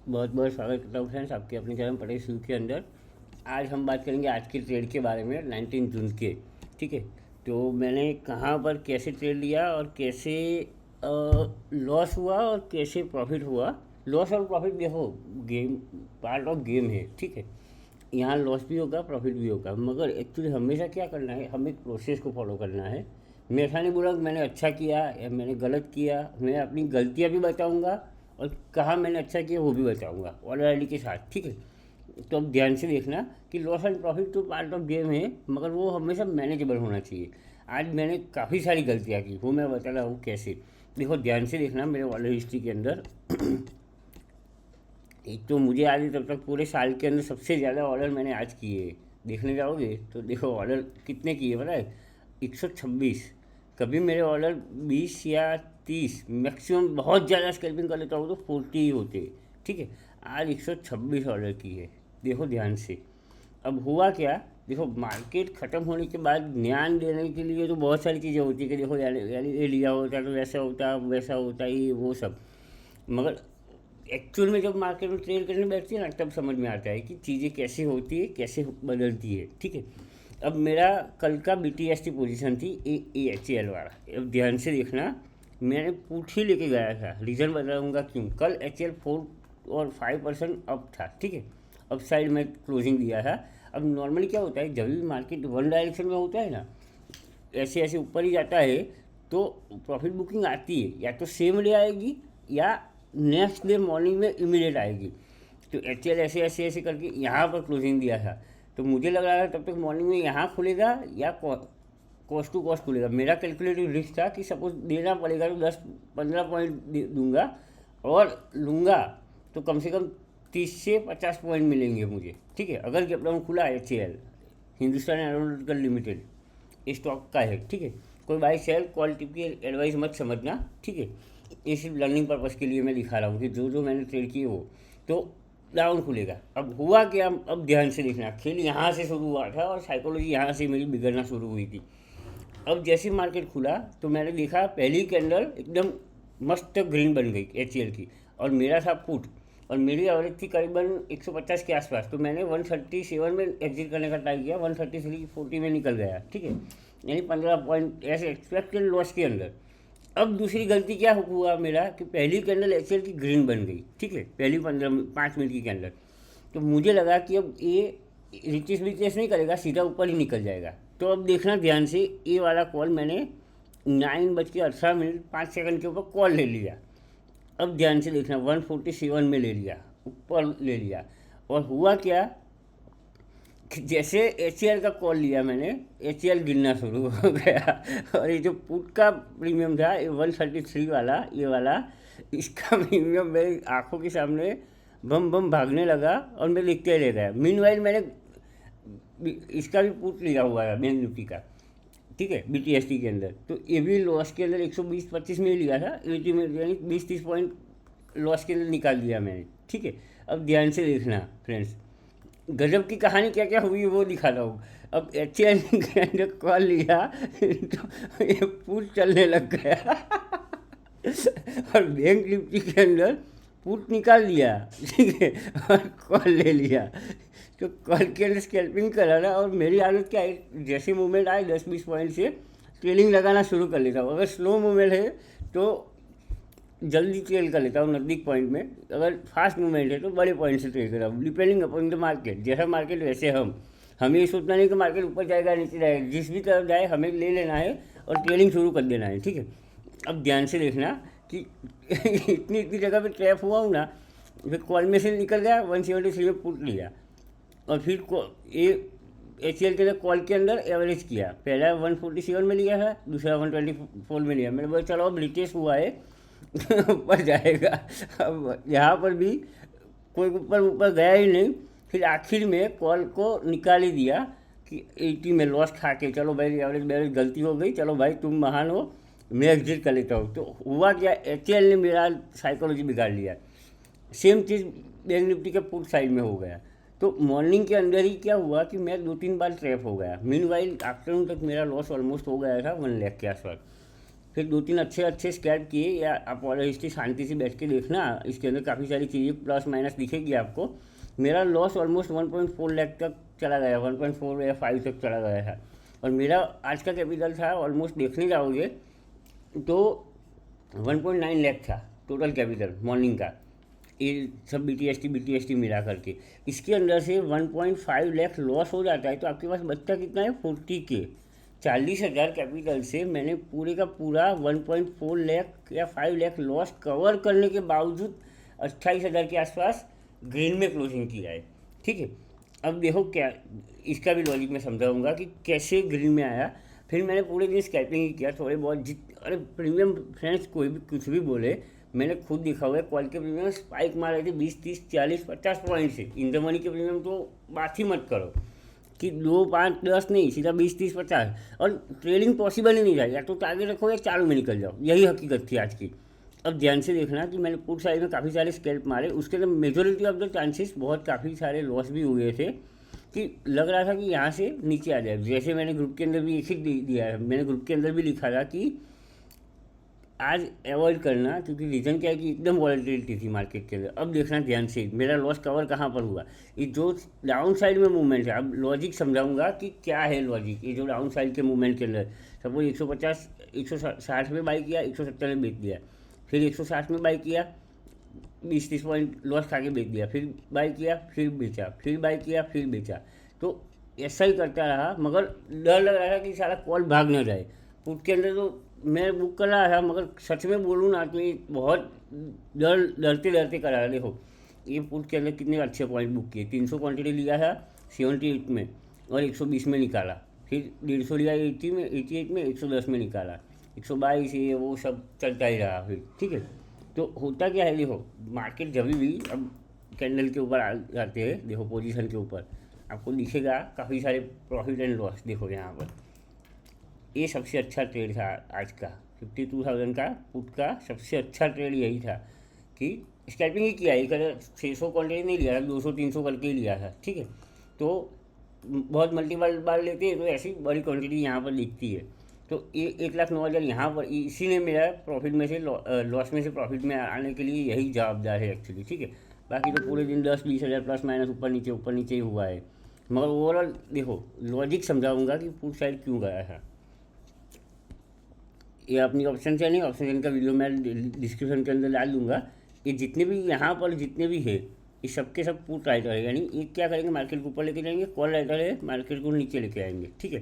बहुत बहुत स्वागत करता हूँ फ्रेंड्स आपके अपने चैनल पटेल शू के अंदर। आज हम बात करेंगे आज के ट्रेड के बारे में 19 जून के। ठीक है। तो मैंने कहाँ पर कैसे ट्रेड लिया और कैसे लॉस हुआ और कैसे प्रॉफिट हुआ। लॉस और प्रॉफिट देखो, गेम पार्ट ऑफ गेम है। ठीक है। यहाँ लॉस भी होगा, प्रॉफिट भी होगा, मगर एक्चुअली हमेशा क्या करना है, हमें एक प्रोसेस को फॉलो करना है। मैं ऐसा नहीं बोला कि मैंने अच्छा किया या मैंने गलत किया। मैं अपनी गलतियाँ भी बताऊँगा और कहाँ मैंने अच्छा किया वो भी बताऊँगा ऑलरेडी के साथ। ठीक है। तो अब ध्यान से देखना कि लॉस एंड प्रॉफिट तो पार्ट ऑफ गेम है, मगर वो हमेशा मैनेजेबल होना चाहिए। आज मैंने काफ़ी सारी गलतियाँ की, वो मैं बता रहा हूँ कैसे। देखो ध्यान से देखना मेरे ऑर्डर हिस्ट्री के अंदर। एक तो मुझे आज तब तक पूरे साल के अंदर सबसे ज़्यादा ऑर्डर मैंने आज किए। देखने जाओगे तो देखो ऑर्डर कितने किए पता है, 126। कभी मेरे ऑर्डर 20 या 30 मैक्सिमम, बहुत ज़्यादा स्कैल्पिंग कर लेता हूँ तो 40 ही होते। ठीक है। आज 126 ऑर्डर किए। देखो ध्यान से। अब हुआ क्या, देखो मार्केट ख़त्म होने के बाद ध्यान देने के लिए तो बहुत सारी चीज़ें होती है कि देखो यार यार ये लिया होता तो वैसा होता वैसा होता, ये वो सब। मगर एक्चुअल में जब मार्केट में ट्रेड करने बैठती है ना, तब समझ में आता है कि चीज़ें कैसे होती है, कैसे बदलती है। ठीक है। अब मेरा कल का BTST पोजीशन थी AHL वाला। अब ध्यान से देखना, मैंने पुट ही लेके गया था। रीज़न बताऊंगा क्यों। कल HL 4 और 5% अप था। ठीक है। अप साइड में क्लोजिंग दिया था। अब नॉर्मली क्या होता है, जब भी मार्केट वन डायरेक्शन में होता है ना, ऐसे ऐसे ऊपर ही जाता है, तो प्रॉफिट बुकिंग आती है या तो सेम डे आएगी या नेक्स्ट डे मॉर्निंग में इमीडिएट आएगी। तो HL ऐसे ऐसे ऐसे करके यहाँ पर क्लोजिंग दिया था। तो मुझे लग रहा था तब तक मॉर्निंग में यहाँ खुलेगा या कॉस्ट टू कॉस्ट खुलेगा। मेरा कैलकुलेटिव रिस्क था कि सपोज देना पड़ेगा तो 10-15 पॉइंट दूंगा, और लूँगा तो कम से कम 30 से 50 पॉइंट मिलेंगे मुझे। ठीक है। अगर कैप डाउन खुला HL, Hindustan aeronautical limited, stock का है। ठीक है। कोई बाई सेल कॉल टिप की एडवाइस मत समझना। ठीक है। ये सिर्फ लर्निंग पर्पज़ के लिए मैं दिखा रहा हूँ कि जो जो मैंने ट्रेड किए वो तो डाउन खुलेगा। अब हुआ क्या, अब ध्यान से देखना, खेल यहाँ से शुरू हुआ था और साइकोलॉजी यहाँ से मेरी बिगड़ना शुरू हुई थी। अब जैसे मार्केट खुला तो मैंने देखा पहली कैंडल एकदम मस्त ग्रीन बन गई HL की, और मेरा था पुट, और मेरी एवरेज थी करीबन 150 के आसपास। तो मैंने 137 में एग्जिट करने का ट्राई किया, 133-40 में निकल गया। ठीक है। यानी 15 पॉइंट ऐसे एक्सपेक्टेड लॉस के अंदर। अब दूसरी गलती क्या हुआ मेरा कि पहली कैंडल HL की ग्रीन बन गई। ठीक है। पहली 5 मिनट की कैंडल। तो मुझे लगा कि अब ये रिटेस विटेस नहीं करेगा, सीधा ऊपर ही निकल जाएगा। तो अब देखना ध्यान से, ये वाला कॉल मैंने 9:18 5 सेकंड के ऊपर कॉल ले लिया। अब ध्यान से देखना, 147 में ले लिया, ऊपर ले लिया। और हुआ क्या कि जैसे HL का कॉल लिया मैंने, HL गिरना शुरू हो गया। और ये जो पुट का प्रीमियम था, ये 133 वाला, ये वाला, इसका प्रीमियम मेरी आंखों के सामने बम बम भागने लगा और मैं लिखते रह गया। मीनवाइल मैंने इसका भी पुट लिया हुआ है बैंक निफ्टी का। ठीक है। BTST के अंदर तो ये भी लॉस के अंदर 120-25 में ही लिया था, 80 में, यानी 20-30 पॉइंट लॉस के अंदर निकाल दिया मैंने। ठीक है। अब ध्यान से देखना फ्रेंड्स, गजब की कहानी क्या क्या हुई वो दिखा रहा हूँ। अब HL के अंदर कॉल लिया तो ये पुट चलने लग गया। और बैंक निफ्टी के अंदर पुट निकाल लिया। ठीक है। और कॉल ले लिया। तो कॉल के अंदर स्कैल्पिंग करा ना, और मेरी आदत क्या है, जैसे मूवमेंट आए 10-20 पॉइंट से ट्रेडिंग लगाना शुरू कर लेता हूँ। अगर स्लो मूवमेंट है तो जल्दी ट्रेड कर लेता हूँ नज़दीक पॉइंट में, अगर फास्ट मूवमेंट है तो बड़े पॉइंट से ट्रेड कर रहा हूँ, डिपेंडिंग अपॉन द मार्केट। जैसा मार्केट वैसे हमें ये सोचना नहीं कि मार्केट ऊपर जाएगा नीचे जाएगा, जिस भी तरफ जाए हमें ले लेना है और ट्रेडिंग शुरू कर देना है। ठीक है। अब ध्यान से देखना कि इतनी इतनी जगह पे ट्रैप हुआ हूँ ना, फिर कॉल में से निकल गया, 173 में पुट लिया, और फिर ये HL के अंदर कॉल के अंदर एवरेज किया। पहला 147 में लिया है, दूसरा 124 में लिया। मैंने बोला चलो अब रिटेस्ट हुआ है ऊपर जाएगा। अब यहाँ पर भी कोई ऊपर ऊपर गया ही नहीं। फिर आखिर में कॉल को निकाल ही दिया कि 80 में लॉस खा के, चलो भाई एवरेज मेरी गलती हो गई, चलो भाई तुम महान हो, मैं एग्जिट कर लेता हूँ। तो हुआ क्या, HL ने मेरा साइकोलॉजी बिगाड़ लिया। सेम चीज़ बैंक निफ्टी के पुट साइड में हो गया। तो मॉर्निंग के अंदर ही क्या हुआ कि मैं 2-3 बार ट्रैप हो गया। मीनवाइल आफ्टरनून तक मेरा लॉस ऑलमोस्ट हो गया था 1 लाख के आसपास। फिर 2-3 अच्छे अच्छे स्कैल्प किए, या आप ऑर्डर हिस्ट्री शांति से बैठ के देखना, इसके अंदर काफ़ी सारी चीज़ें प्लस माइनस दिखेगी आपको। मेरा लॉस ऑलमोस्ट 1.4 लाख तक चला गया, 1.4 या 5 तक चला गया था। और मेरा आज का कैपिटल था ऑलमोस्ट, देखने जाओगे तो 1.9 लाख था टोटल कैपिटल मॉर्निंग का, ये सब बी टी एस टी मिला करके। इसके अंदर से 1.5 लाख लॉस हो जाता है, तो आपके पास बचता कितना है, 40K। 40,000 कैपिटल से मैंने पूरे का पूरा 1.4 लाख या 5 लाख लॉस कवर करने के बावजूद 28,000 के आसपास ग्रीन में क्लोजिंग किया है। ठीक है, अब देखो क्या, इसका भी लॉजिक मैं समझाऊंगा कि कैसे ग्रीन में आया। फिर मैंने पूरे दिन स्कैल्पिंग ही किया, थोड़े बहुत अरे प्रीमियम फ्रेंड्स कोई भी कुछ भी बोले, मैंने खुद देखा हुआ है, कॉल के प्रीमियम स्पाइक मार रहे थे 20, 30, 40, 50 पॉइंट से। इन द मनी के प्रीमियम तो बात ही मत करो कि 2, 5, 10 नहीं, सीधा 20, 30, 50। और ट्रेडिंग पॉसिबल ही नहीं था, या तो टारगेट रखो या चालू में निकल जाओ, यही हकीकत थी आज की। अब ध्यान से देखना कि मैंने पुट साइड में काफ़ी सारे स्कैल्प मारे, उसके अंदर मेजोरिटी ऑफ द चांसेस बहुत काफ़ी सारे लॉस भी हुए थे, कि लग रहा था कि यहाँ से नीचे आ जाए। जैसे मैंने ग्रुप के अंदर भी एक ही दिया है, मैंने ग्रुप के अंदर भी लिखा था कि आज अवॉइड करना, क्योंकि रीज़न क्या है कि एकदम वॉलेटिलिटी थी मार्केट के अंदर। अब देखना ध्यान से मेरा लॉस कवर कहाँ पर हुआ, ये जो डाउन साइड में मूवमेंट है। अब लॉजिक समझाऊंगा कि क्या है लॉजिक। ये जो डाउन साइड के मूवमेंट के अंदर सपोज 150, 160 में बाई किया, 170 में बेच दिया, फिर 160 में बाई किया, 20-30 पॉइंट लॉस खा के बेच दिया, फिर बाई किया, फिर बेचा, फिर बाई किया, फिर बेचा। तो ऐसा ही करता रहा, मगर डर लग रहा था कि सारा कॉल भाग न जाए। पुट के अंदर तो मैं बुक कर रहा था, मगर सच में बोलूँ ना तो ये बहुत डरते डरते करा रहा। देखो ये पुट के अंदर कितने अच्छे पॉइंट बुक किए। 300 क्वांटिटी लिया था 78 में और 120 में निकाला, फिर 150 लिया 80 में, 88 में, 110 में निकाला, 122 ये वो सब चलता ही रहा फिर। ठीक है, तो होता क्या है, देखो मार्केट जब भी, अब कैंडल के ऊपर आ जाते हैं, देखो पोजीशन के ऊपर आपको दिखेगा काफ़ी सारे प्रॉफिट एंड लॉस। देखो यहाँ पर ये सबसे अच्छा ट्रेड था आज का, 52,000 का पुट का सबसे अच्छा ट्रेड यही था कि स्कैल्पिंग ही किया, एक 600 क्वांटिटी नहीं लिया था, 200-300 करके ही लिया था। ठीक है, तो बहुत मल्टीपल बार लेते हैं तो ऐसी बड़ी क्वांटिटी यहाँ पर दिखती है। तो ये 1,09,000 यहाँ पर इसी ने मेरा प्रॉफिट में से लॉस में से प्रॉफिट में आने के लिए यही जवाबदार है एक्चुअली। ठीक है, बाकी तो पूरे दिन 10-20 हज़ार प्लस माइनस ऊपर नीचे ही हुआ है। मगर ओवरऑल देखो लॉजिक समझाऊंगा कि पुट साइड क्यों गया था। ये अपनी ऑप्शन चैन है, ऑप्शन चैन का वीडियो मैं डिस्क्रिप्शन के अंदर डाल दूंगा। ये जितने भी यहाँ पर जितने भी है ये सबके सब पुट राइटर है, यानी ये क्या करेंगे, मार्केट को ऊपर लेके जाएंगे, कॉल राइटर है मार्केट को नीचे लेके आएंगे। ठीक है,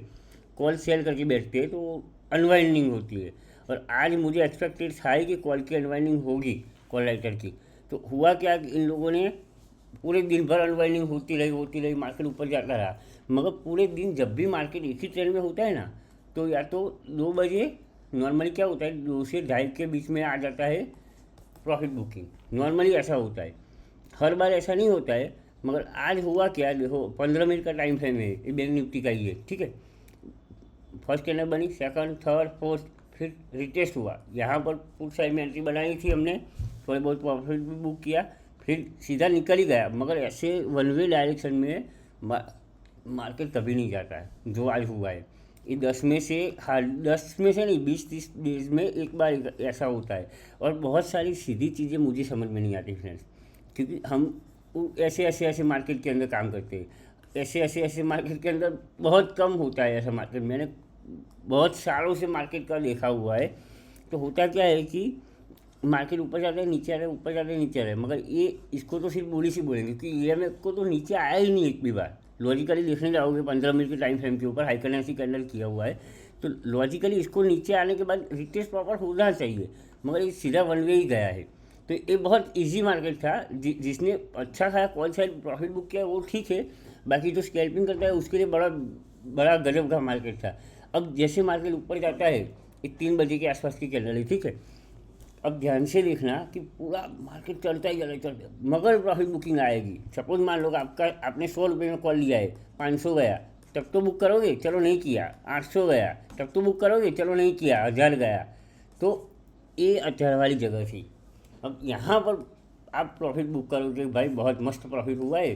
कॉल सेल करके बैठते हैं तो अनवाइंडिंग होती है, और आज मुझे एक्सपेक्टेड था ही कि कॉल की अनवाइंडिंग होगी कॉल राइटर की। तो हुआ क्या कि इन लोगों ने पूरे दिन भर अनवाइंडिंग होती रही, मार्केट ऊपर जाता रहा। मगर पूरे दिन जब भी मार्केट एक ही ट्रेंड में होता है ना, तो या तो 2 बजे नॉर्मली क्या होता है, 2 से 2:30 के बीच में आ जाता है प्रॉफिट बुकिंग। नॉर्मली ऐसा होता है, हर बार ऐसा नहीं होता है, मगर आज हुआ क्या, देखो 15 मिनट का टाइम फ्रेम है ये बैंक निफ्टी का ही है। ठीक है, फर्स्ट कैंडल बनी, सेकंड, थर्ड, फोर्थ, फिर रिटेस्ट हुआ। यहाँ पर पुट साइड में एंट्री बनाई थी हमने, थोड़े बहुत प्रॉफिट भी बुक किया, फिर सीधा निकल ही गया। मगर ऐसे वन वे डायरेक्शन में मार्केट कभी नहीं जाता है जो आज हुआ है। ये 10 में से, हाँ 10 में से नहीं, 20-30 डेज में एक बार ऐसा होता है। और बहुत सारी सीधी चीज़ें मुझे समझ में नहीं आती फ्रेंड्स, क्योंकि हम ऐसे मार्केट के अंदर काम करते हैं। ऐसे मार्केट के अंदर बहुत कम होता है ऐसा मार्केट, मैंने बहुत सालों से मार्केट का देखा हुआ है। तो होता क्या है कि मार्केट ऊपर जाता है नीचे आ रहा है, ऊपर जाता है नीचे आ रहा है, मगर ये इसको तो सिर्फ बोली सी बोलेंगे कि ये मेरे को तो नीचे आया ही नहीं एक भी बार। लॉजिकली देखने जाओगे 15 मिनट के टाइम फ्रेम के ऊपर हाइकनेसी कैंडल किया हुआ है, तो लॉजिकली इसको नीचे आने के बाद रिटेस्ट प्रॉपर होना चाहिए, मगर ये सीधा वन वे ही गया है। तो ये बहुत इजी मार्केट था, जिसने अच्छा खाया कॉल साइड प्रॉफिट बुक किया वो ठीक है, बाकी जो स्कैल्पिंग करता है उसके लिए बड़ा बड़ा गजब का मार्केट था। अब जैसे मार्केट ऊपर जाता है, ये 3 बजे के आसपास की कैंडल है। ठीक है, अब ध्यान से देखना कि पूरा मार्केट चलता ही चलता है, मगर प्रॉफिट बुकिंग आएगी। सपोज मान लो आपने 100 रुपये में कॉल लिया है, 500 गया तब तो बुक करोगे, चलो नहीं किया। 800 गया तब तो बुक करोगे, चलो नहीं किया। 1000 गया, तो ये 1000 वाली जगह थी। अब यहाँ पर आप प्रॉफिट बुक करोगे, भाई बहुत मस्त प्रॉफिट हुआ है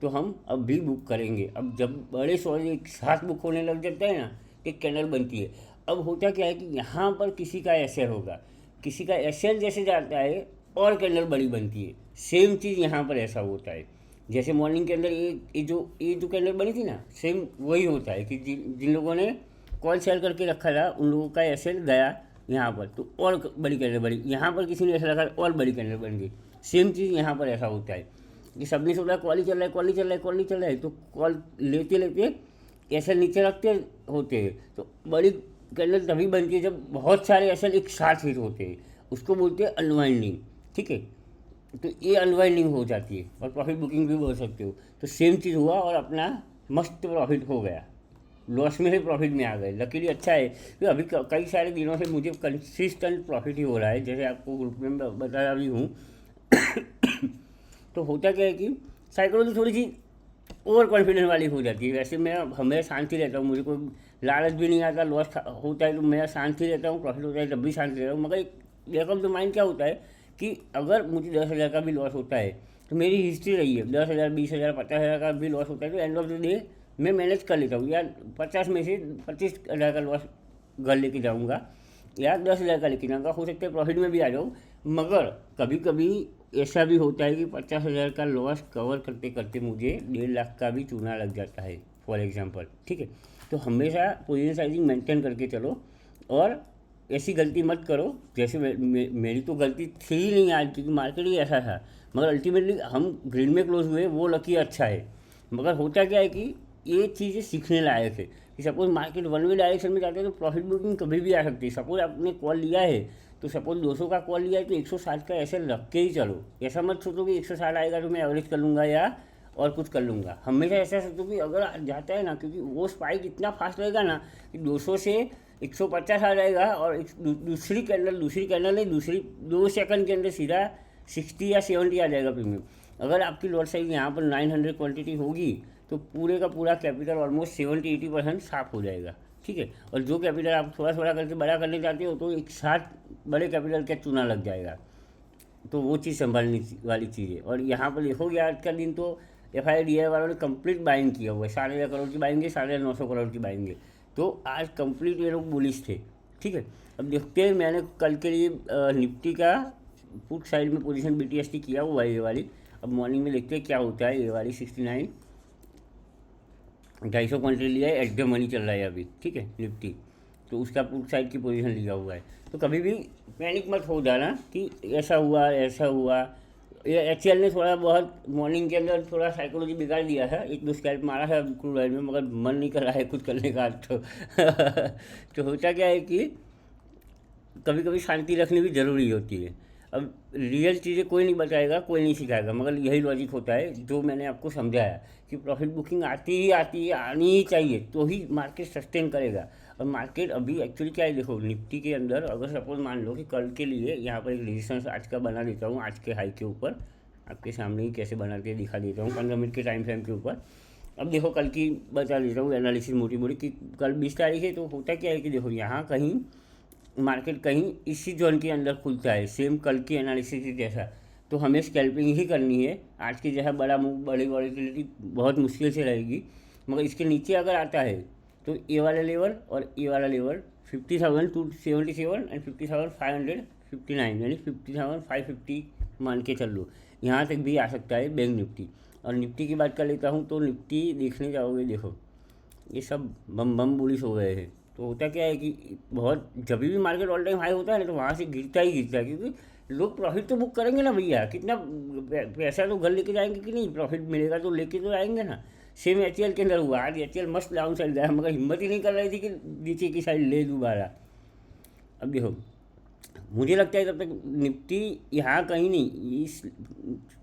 तो हम अब भी बुक करेंगे। अब जब बड़े सॉरी एक साथ बुक होने लग जाता है ना, एक कैंडल बनती है। अब होता क्या है कि यहाँ पर किसी का एसएल होगा, किसी का एसएल जैसे जाता है और कैंडल बड़ी बनती है। सेम चीज़ यहाँ पर ऐसा होता है, जैसे मॉर्निंग के अंदर ये जो कैंडल बनी थी ना, सेम वही होता है कि जिन जिन लोगों ने कॉल सेल करके रखा था उन लोगों का एसएल गया यहाँ पर, तो और बड़ी कैंडल बड़ी, यहाँ पर किसी ने ऐसा लगा और बड़ी कैंडल बन गई। सेम चीज़ यहाँ पर ऐसा होता है कि सबने सोचा कॉल ही चल रहा है, कॉल ही चल रहा है, कॉल ही चल रहा है, तो कॉल लेते लेते ऐसे नीचे रखते होते हैं, तो बड़ी कैंडल तभी बनती है जब बहुत सारे एसल एक साथ हिट होते हैं, उसको बोलते हैं अनवाइंडिंग। ठीक है, तो ये अनवाइंडिंग हो जाती है और प्रॉफिट बुकिंग भी बोल सकते हो। तो सेम चीज़ हुआ और अपना मस्त प्रॉफिट हो गया, लॉस में से प्रॉफिट में आ गए। लकीली अच्छा है कि अभी कई सारे दिनों से मुझे कंसिस्टेंट प्रॉफिट ही हो रहा है, जैसे आपको ग्रुप में बताया भी हूँ। तो होता क्या है कि साइकोलॉजी थोड़ी सी ओवर कॉन्फिडेंस वाली हो जाती है। वैसे मैं हमेशा शांति रहता हूँ, मुझे कोई लालच भी नहीं आता, लॉस होता है तो मैं शांति रहता हूँ, प्रॉफिट होता है तब भी शांति रहता हूँ। मगर एक बैक ऑफ द माइंड क्या होता है कि अगर मुझे 10,000 का भी लॉस होता है तो मेरी हिस्ट्री रही है, 10,000 20,000 50,000 का भी लॉस होता है तो एंड ऑफ द डे मैं मैनेज कर लेता हूँ। यार 50 में से 25,000 का लॉस घर लेके जाऊँगा या 10,000 का लेके जाऊँगा, हो सकता है प्रॉफिट में भी आ जाऊँ। मगर कभी कभी ऐसा भी होता है कि 50,000 का लॉस कवर करते करते मुझे 1.5 लाख का भी चूना लग जाता है, फॉर एग्जांपल। ठीक है, तो हमेशा पोजीशन साइजिंग मेंटेन करके चलो और ऐसी गलती मत करो जैसे मेरी तो गलती थी ही नहीं आज, क्योंकि मार्केट ही ऐसा था। मगर अल्टीमेटली हम ग्रीन में क्लोज हुए, वो लकी अच्छा है। मगर होता क्या है कि ये चीज़ें सीखने लायक है कि suppose market one way direction में जाते हैं तो प्रॉफिट बुकिंग कभी भी आ सकती है। सपोज आपने कॉल लिया है तो सपोज 200 का कॉल लिया है तो 160 का ऐसे रख के ही चलो। ऐसा मत सोचो कि 160 आएगा तो मैं एवरेज कर लूँगा या और कुछ कर लूँगा। हमेशा ऐसा सोचो कि अगर जाता है ना, क्योंकि वो स्पाइक इतना फास्ट रहेगा ना कि 200 से 150 आ जाएगा और दूसरी कैंडल नहीं, दूसरी 2 सेकंड के अंदर सीधा 60 या 70 आ जाएगा प्रीमियम। अगर आपकी लॉट साइज यहाँ पर 900 क्वांटिटी होगी तो पूरे का पूरा कैपिटल ऑलमोस्ट 70-80% साफ हो जाएगा। ठीक है, और जो कैपिटल आप थोड़ा थोड़ा करके बड़ा करने चाहते हो तो एक साथ बड़े कैपिटल का चूना लग जाएगा। तो वो चीज़ संभालने वाली चीज़ है। और यहाँ पर देखोगे आज का दिन तो FIDI वालों ने कंप्लीट बाइंग किया हुआ है, 11.5 करोड़ की बाइंग है, 950 करोड़ की बाइंग है। तो आज कंप्लीट ये लोग बुलिश थे। ठीक है, अब देखते हैं, मैंने कल के लिए निफ्टी का पुट साइड में पोजीशन BTST किया हुआ है ये वाली। अब मॉर्निंग में देखते हैं क्या होता है। ये वाली 69 250 क्वांटिटी लिया है, एट द मनी चल रहा है अभी। ठीक है, निफ्टी तो उसका पुट साइड की पोजीशन लिया हुआ है। तो कभी भी पैनिक मत हो जाना कि ऐसा हुआ ऐसा हुआ। ये HCL ने थोड़ा बहुत मॉर्निंग के अंदर थोड़ा साइकोलॉजी बिगाड़ दिया है, 1-2 स्कैल्प मारा है क्रूड ऑयल में, मगर मन नहीं कर रहा है कुछ करने का तो तो होता क्या है कि कभी कभी शांति रखनी भी ज़रूरी होती है। अब रियल चीज़ें कोई नहीं बताएगा, कोई नहीं सिखाएगा, मगर यही लॉजिक होता है जो मैंने आपको समझाया कि प्रॉफिट बुकिंग आती है, आनी ही चाहिए तो ही मार्केट सस्टेन करेगा। और मार्केट अभी एक्चुअली क्या है, देखो निफ्टी के अंदर अगर सपोज मान लो कि कल के लिए यहाँ पर एक रेजिस्टेंस आज का बना देता हूँ, आज के हाई के ऊपर आपके सामने ही कैसे बना के दिखा देता हूँ 15 मिनट के टाइम फ्रेम के ऊपर। अब देखो कल की बता देता हूँ एनालिसिस मोटी मोटी कि कल 20 तारीख है। तो होता क्या है कि देखो यहाँ कहीं मार्केट कहीं इसी जोन के अंदर खुलता है, सेम कल की एनालिसिस जैसा, तो हमें स्कैल्पिंग ही करनी है। आज की जैसा बड़ा मूव, बड़ी वॉलेटिलिटी बहुत मुश्किल से रहेगी। मगर इसके नीचे अगर आता है तो ये वाला लेवल और ये वाला लेवल 50,277 एंड 50,559 यानी 50,550 मान के चल लो, यहाँ तक भी आ सकता है बैंक निफ्टी। और निफ्टी की बात कर लेता हूँ तो निफ्टी देखने जाओगे, देखो ये सब बम बम बुलिश हो गए हैं। तो होता क्या है कि बहुत जब भी मार्केट ऑल टाइम हाई होता है ना तो वहाँ से गिरता ही गिरता है, क्योंकि लोग प्रॉफिट तो बुक करेंगे ना भैया, कितना पैसा तो घर लेके जाएंगे कि नहीं, प्रॉफिट मिलेगा तो लेके तो आएंगे ना। सेम HCL के अंदर हुआ, आज HCL मस्त डाउन साइड गया मगर हिम्मत ही नहीं कर रही थी कि नीचे की साइड ले दोबारा। अब देखो मुझे लगता है तब तक निफ्टी यहाँ कहीं नहीं, इस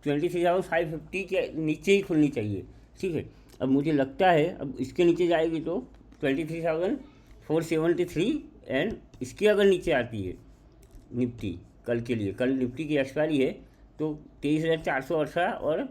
23,550 के नीचे ही खुलनी चाहिए। ठीक है, अब मुझे लगता है अब इसके नीचे जाएगी तो 23,473 एंड इसके अगर नीचे आती है निफ्टी कल के लिए, कल निफ्टी की एक्सपायरी है तो 23,418 और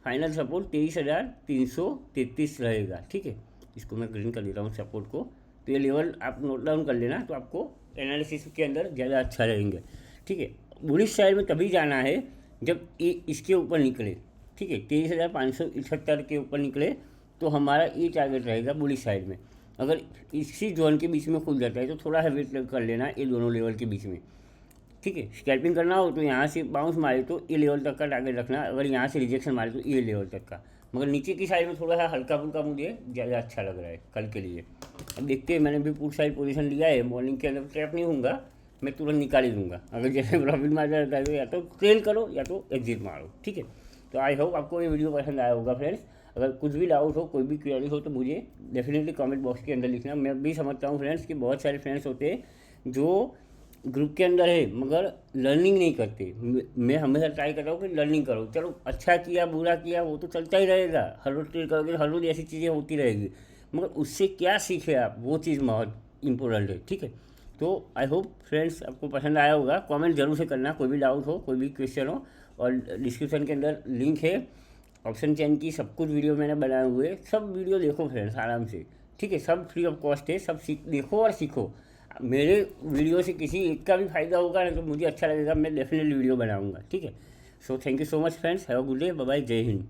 फाइनल सपोर्ट 23,333 रहेगा। ठीक है, इसको मैं ग्रीन कर देता हूँ सपोर्ट को। तो ये लेवल आप नोट डाउन कर लेना, तो आपको एनालिसिस के अंदर ज़्यादा अच्छा रहेंगे। ठीक है, बुलिश साइड में तभी जाना है जब ये इसके ऊपर निकले। ठीक है, 23,571 के ऊपर निकले तो हमारा ये टारगेट रहेगा बुलिश साइड में। अगर इसी जोन के बीच में खुल जाता है तो थोड़ा सा वेट कर लेना ये दोनों लेवल के बीच में, ठीक है। स्कैल्पिंग करना हो तो यहाँ से बाउंस मारे तो ये लेवल तक का टारगेट रखना, अगर यहाँ से रिजेक्शन मारे तो ये लेवल तक का, मगर नीचे की साइड में थोड़ा सा हल्का फुल्का मुझे ज़्यादा अच्छा लग रहा है कल के लिए। अब देखते हैं, मैंने भी पुट साइड पोजीशन लिया है, मॉर्निंग के अंदर ट्रैप नहीं होऊंगा, मैं तुरंत निकाल ही दूंगा। अगर जैसे प्रॉफिट मार जाता है तो या तो ट्रेल करो या तो एग्जिट मारो, ठीक है। तो आई होप आपको ये वीडियो पसंद आया होगा फ्रेंड्स। अगर कुछ भी डाउट हो, कोई भी क्वेरी हो तो मुझे डेफिनेटली कमेंट बॉक्स के अंदर लिखना। मैं भी समझता हूँ फ्रेंड्स कि बहुत सारे फ्रेंड्स होते हैं जो ग्रुप के अंदर है मगर लर्निंग नहीं करते। मैं हमेशा ट्राई कर रहा हूँ कि लर्निंग करो, चलो अच्छा किया बुरा किया वो तो चलता ही रहेगा, हर रोज ट्रेड करोगे हर रोज ऐसी चीज़ें होती रहेगी, मगर उससे क्या सीखे आप वो चीज़ बहुत इंपॉर्टेंट है, ठीक है। तो आई होप फ्रेंड्स आपको पसंद आया होगा। कमेंट जरूर से करना, कोई भी डाउट हो कोई भी क्वेश्चन हो, और डिस्क्रिप्शन के अंदर लिंक है ऑप्शन चेन की, सब कुछ वीडियो मैंने बनाए हुए, सब वीडियो देखो फ्रेंड्स आराम से, ठीक है। सब फ्री ऑफ कॉस्ट है, सब देखो और सीखो। मेरे वीडियो से किसी एक का भी फायदा होगा ना तो मुझे अच्छा लगेगा, मैं डेफिनेटली वीडियो बनाऊंगा, ठीक है। So thank you so much friends, have a good day, bye bye, जय हिंद।